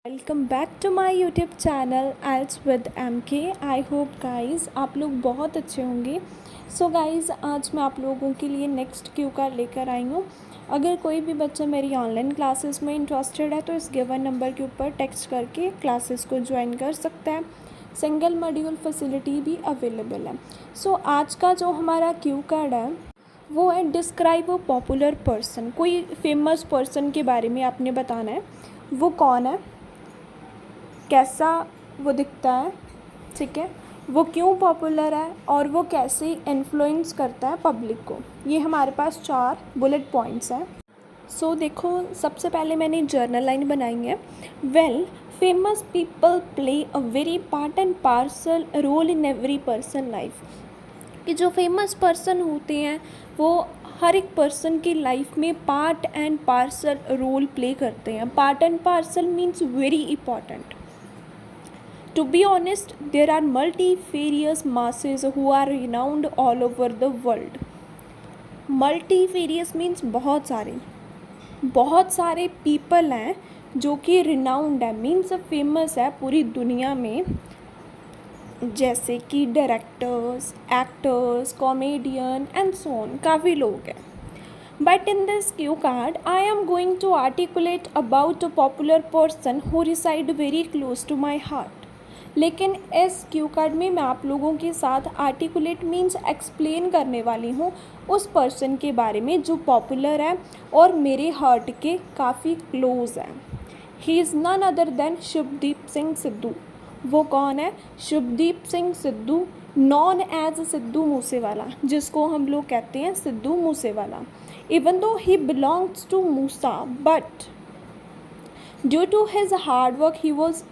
Welcome back to my YouTube channel आइल्स with MK। I hope guys आप लोग बहुत अच्छे होंगे। सो गाइस आज मैं आप लोगों के लिए नेक्स्ट क्यू कार्ड लेकर आई हूँ। अगर कोई भी बच्चा मेरी ऑनलाइन क्लासेस में इंटरेस्टेड है तो इस गिवन नंबर के ऊपर टेक्स्ट करके क्लासेस को ज्वाइन कर सकता है। सिंगल मॉड्यूल फैसिलिटी भी अवेलेबल है। सो आज का जो हमारा क्यू कार्ड है वो है डिस्क्राइब अ पॉपुलर पर्सन। कोई फेमस पर्सन के बारे में आपने बताना है, वो कौन है, कैसा वो दिखता है, ठीक है, वो क्यों पॉपुलर है और वो कैसे इन्फ्लुएंस करता है पब्लिक को। ये हमारे पास 4 बुलेट पॉइंट्स हैं। सो देखो, सबसे पहले मैंने जर्नल लाइन बनाई है। Well, famous people play a very part and parcel role in every person life. कि जो फेमस पर्सन होते हैं वो हर एक पर्सन की लाइफ में part and parcel role play करते हैं। Part and parcel means very important. To be honest, there are multifarious masses who are renowned all over the world. Multifarious means बहुत सारे people हैं जो कि renowned है, means फेमस है पूरी दुनिया में, जैसे कि directors, actors, comedian and so on, काफ़ी लोग हैं। But in this cue card, I am going to articulate about a popular person who reside very close to my heart. लेकिन इस क्यू कार्ड में मैं आप लोगों के साथ आर्टिकुलेट मीन्स एक्सप्लेन करने वाली हूँ उस पर्सन के बारे में जो पॉपुलर है और मेरे हार्ट के काफ़ी क्लोज है। He is none other than Shubhdeep Singh Sidhu. वो कौन है? शुभदीप सिंह सिद्धू, नॉन एज सिद्धू मूसेवाला, जिसको हम लोग कहते हैं Sidhu Moosewala. Even though he belongs to Moosa, but due to his hard work he was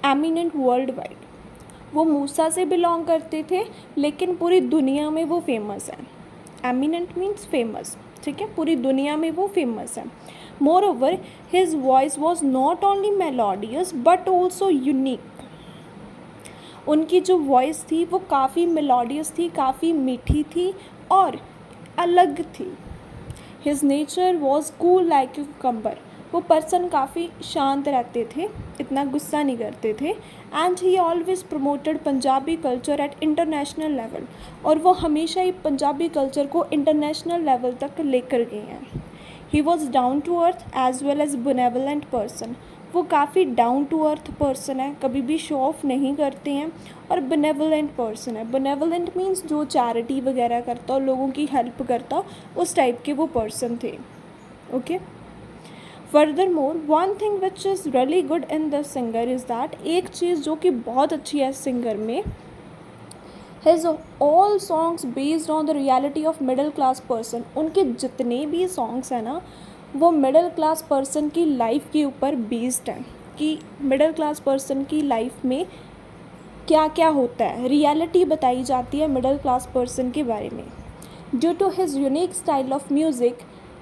eminent world wide. वो मूसा से बिलोंग करते थे लेकिन पूरी दुनिया में वो फेमस है। एमिनेंट मीन्स फेमस, ठीक है, पूरी दुनिया में वो फेमस है। More over his voice was not only melodious but also unique. उनकी जो वॉइस थी वो काफ़ी मेलोडियस थी, काफ़ी मीठी थी और अलग थी। His nature was cool like a cucumber. वो पर्सन काफ़ी शांत रहते थे, इतना गुस्सा नहीं करते थे। And he always promoted Punjabi culture at international level. और वो हमेशा ही पंजाबी कल्चर को इंटरनेशनल लेवल तक लेकर गए हैं। He was down to earth as well as benevolent person. वो काफ़ी डाउन टू अर्थ पर्सन है, कभी भी शो ऑफ नहीं करते हैं, और बेनेवलेंट पर्सन है। बेनेवलेंट मीन्स जो चैरिटी वगैरह करता हो, लोगों की हेल्प करता हो, उस टाइप के वो पर्सन थे। Okay. Furthermore, one thing which is really good in the singer is that एक चीज़ जो कि बहुत अच्छी है सिंगर में, his all songs based on the reality of middle class person। उनके जितने भी songs हैं ना वो मिडिल क्लास पर्सन की लाइफ के ऊपर बेस्ड हैं कि मिडिल क्लास पर्सन की लाइफ में क्या क्या होता है, रियलिटी बताई जाती है मिडिल क्लास पर्सन के बारे में। Due to his unique style of music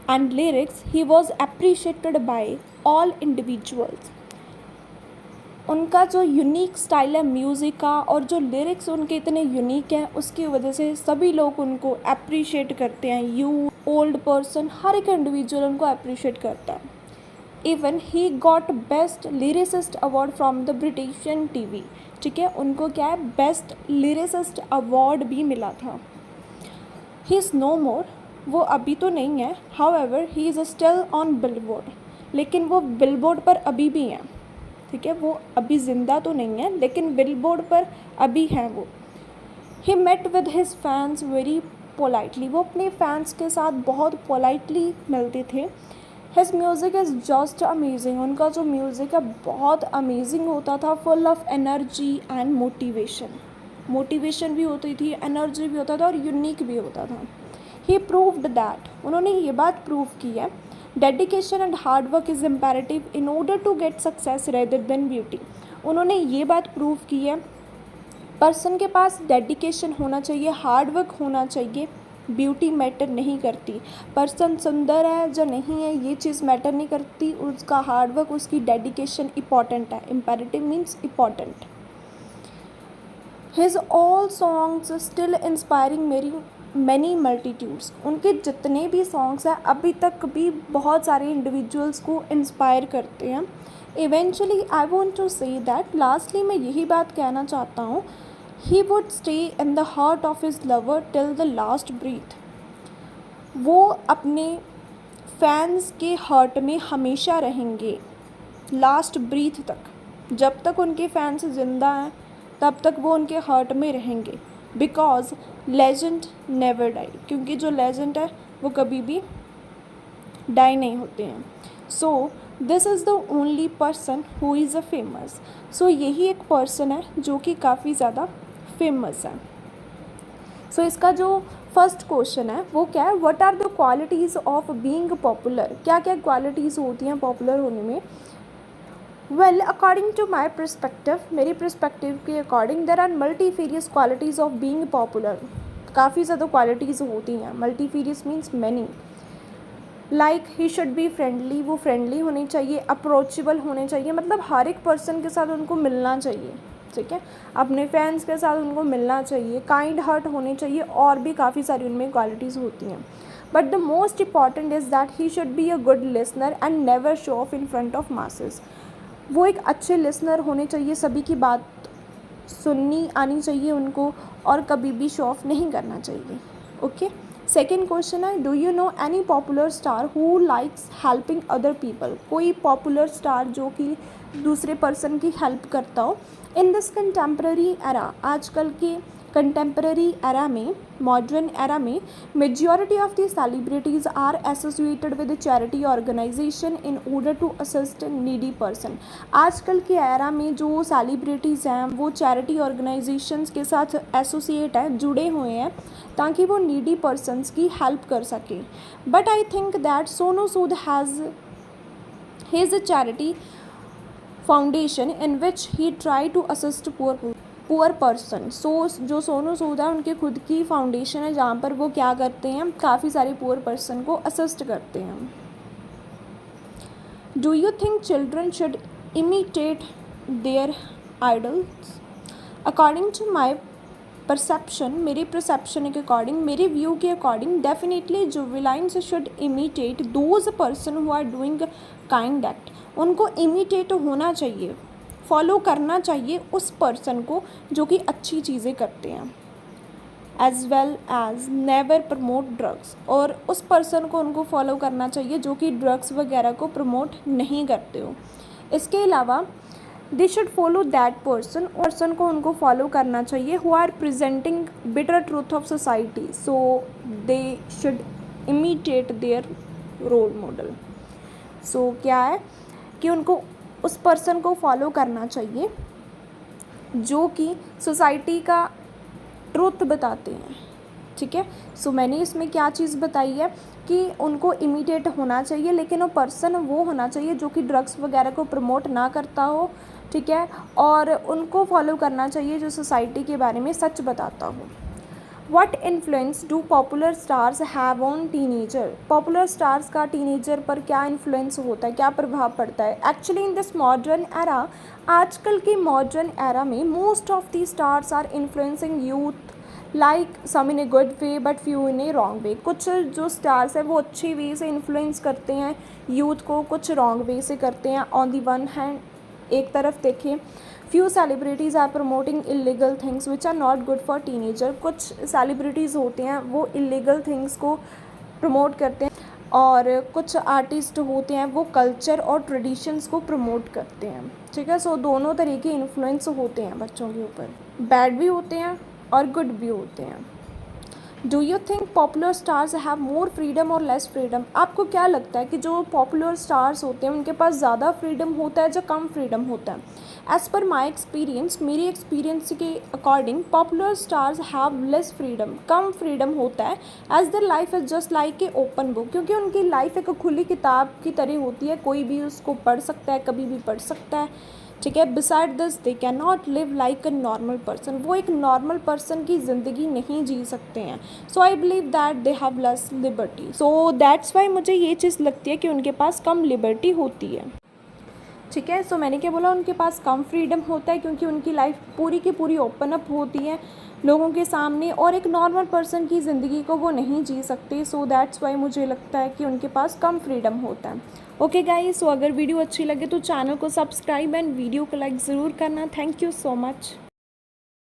and lyrics, he was appreciated by all individuals। उनका जो यूनिक स्टाइल है म्यूज़िक का और जो लिरिक्स उनके इतने यूनिक हैं उसकी वजह से सभी लोग उनको अप्रिशिएट करते हैं। यूथ, ओल्ड पर्सन, हर एक इंडिविजुअल उनको अप्रिशिएट करता है। Even he got best lyricist award from the British TV. ठीक है, उनको क्या है, बेस्ट लिरिसिस्ट अवार्ड भी मिला था। ही इज़ नो मोर, वो अभी तो नहीं है। However he is still on billboard, लेकिन वो बिलबोर्ड पर अभी भी हैं। ठीक है, वो अभी ज़िंदा तो नहीं है लेकिन बिलबोर्ड पर अभी हैं वो। He met with his fans very politely. वो अपने फैंस के साथ बहुत पोलाइटली मिलते थे। His music is just amazing. उनका जो म्यूज़िक है बहुत अमेजिंग होता था, full of energy and motivation. Motivation भी होती थी, एनर्जी भी होता था और यूनिक भी होता था। ही प्रूव्ड दैट, उन्होंने ये बात प्रूव की है, dedication and hard work is imperative in order to get success rather than beauty. उन्होंने ये बात प्रूव की है, पर्सन के पास डेडिकेशन होना चाहिए, हार्ड वर्क होना चाहिए, ब्यूटी मैटर नहीं करती। पर्सन सुंदर है या नहीं है ये चीज़ मैटर नहीं करती, उसका हार्ड वर्क, उसकी डेडिकेशन इंपॉर्टेंट है। Imperative means important. His all songs still inspiring many multitudes. उनके जितने भी सॉन्ग्स हैं अभी तक भी बहुत सारे इंडिविजुअल्स को इंस्पायर करते हैं। Eventually I want to say that, lastly मैं यही बात कहना चाहता हूँ, he would stay in the heart of his lover till the last breath. वो अपने फैंस के हार्ट में हमेशा रहेंगे लास्ट ब्रीथ तक। जब तक उनके फैंस ज़िंदा हैं तब तक वो उनके हार्ट में रहेंगे, बिकॉज लेजेंड नेवर डाई, क्योंकि जो लेजेंड है वो कभी भी डाई नहीं होते हैं। So this is the only person who is a famous. So यही एक पर्सन है जो कि काफ़ी ज़्यादा फेमस है। सो इसका जो फर्स्ट क्वेश्चन है वो क्या है, what are the qualities of being popular, क्या क्या क्वालिटीज़ होती हैं पॉपुलर होने में। Well according to my perspective, मेरी परस्पेक्टिव के according there are multifarious qualities of being popular. काफ़ी ज़्यादा क्वालिटीज़ होती हैं, multifarious means many. Like he should be friendly, वो फ्रेंडली होने चाहिए, अप्रोचेबल होने चाहिए, मतलब हर एक पर्सन के साथ उनको मिलना चाहिए, ठीक है, अपने फैंस के साथ उनको मिलना चाहिए, काइंड हार्ट होने चाहिए, और भी काफ़ी सारी उनमें क्वालिटीज़ होती हैं। But the most important is that he should be a good listener and never show off in front of masses. वो एक अच्छे लिसनर होने चाहिए, सभी की बात सुननी आनी चाहिए उनको, और कभी भी शो ऑफ नहीं करना चाहिए। ओके, सेकेंड क्वेश्चन है, do you know any popular star who likes helping other people. कोई पॉपुलर स्टार जो कि दूसरे पर्सन की हेल्प करता हो। इन दिस कंटेम्प्रेरी एरा, आजकल के कंटेम्प्रेरी एरा में, मॉडर्न एरा में, majority of the celebrities are associated with charity organisation in order to assist needy person. आजकल के एरा में जो सेलिब्रिटीज़ हैं वो चैरिटी ऑर्गेनाइजेशंस के साथ एसोसिएट है, जुड़े हुए हैं, ताकि वो नीडी पर्सनस की हेल्प कर सकें। But I think that Sonu Sood has his charity foundation in which he try to assist poor person. So जो सोनू सूद है उनकी खुद की फाउंडेशन है जहाँ पर वो क्या करते हैं, काफ़ी सारे पुअर पर्सन को असिस्ट करते हैं। Do you think children should imitate their idols. According to my perception, मेरी परसेप्शन के अकॉर्डिंग, मेरे व्यू के according, definitely juveniles should imitate those person who are doing kind act. उनको इमिटेट होना चाहिए, फॉलो करना चाहिए उस पर्सन को जो कि अच्छी चीज़ें करते हैं, as well as never promote drugs. और उस पर्सन को उनको फॉलो करना चाहिए जो कि ड्रग्स वगैरह को प्रमोट नहीं करते हो। इसके अलावा they should follow that person को उनको फॉलो करना चाहिए who are presenting bitter truth of society. So they should imitate their role model. So क्या है कि उनको उस पर्सन को फॉलो करना चाहिए जो कि सोसाइटी का ट्रूथ बताते हैं, ठीक है। सो मैंने इसमें क्या चीज़ बताई है कि उनको इमिटेट होना चाहिए, लेकिन वो पर्सन वो होना चाहिए जो कि ड्रग्स वगैरह को प्रमोट ना करता हो, ठीक है, और उनको फॉलो करना चाहिए जो सोसाइटी के बारे में सच बताता हो। What influence do popular stars have on teenager? Popular stars का टीनेजर पर क्या इन्फ्लुएंस होता है, क्या प्रभाव पड़ता है। Actually in this modern era, आजकल के मॉडर्न एरा में most of the stars are influencing youth, like some in a good way but few in a wrong way. कुछ जो स्टार्स हैं वो अच्छी वे से इन्फ्लुएंस करते हैं यूथ को, कुछ रॉन्ग वे से करते हैं। ऑन दी वन हैंड एक तरफ देखें, few celebrities are promoting illegal things which are not good for teenager. कुछ सेलिब्रिटीज़ होते हैं वो इलीगल थिंग्स को प्रमोट करते हैं, और कुछ आर्टिस्ट होते हैं वो कल्चर और ट्रेडिशंस को प्रमोट करते हैं, ठीक है। सो दोनों तरीके इन्फ्लुएंस होते हैं बच्चों के ऊपर, बैड भी होते हैं और गुड भी होते हैं। Do you think popular stars have more freedom और लेस फ्रीडम। आपको क्या लगता है कि जो पॉपुलर स्टार्स होते हैं उनके पास ज़्यादा फ्रीडम होता है या कम फ्रीडम होता है। एज़ पर माई एक्सपीरियंस, मेरी एक्सपीरियंस के according popular stars have less freedom, कम फ्रीडम होता है। As their life is just like a open book, क्योंकि उनकी लाइफ एक खुली किताब की तरह होती है, कोई भी उसको पढ़ सकता है, कभी भी पढ़ सकता है, ठीक है। Beside this they can not live like a normal person, वो एक नॉर्मल पर्सन की ज़िंदगी नहीं जी सकते हैं। So I believe that they have less liberty. So that's why मुझे ये चीज़ लगती है कि उनके पास कम लिबर्टी होती है, ठीक है। सो मैंने क्या बोला, उनके पास कम फ्रीडम होता है क्योंकि उनकी लाइफ पूरी की पूरी ओपन अप होती है लोगों के सामने, और एक नॉर्मल पर्सन की ज़िंदगी को वो नहीं जी सकते। सो दैट्स वाई मुझे लगता है कि उनके पास कम फ्रीडम होता है। ओके गाइस, सो अगर वीडियो अच्छी लगे तो चैनल को सब्सक्राइब एंड वीडियो को लाइक ज़रूर करना। Thank you so much.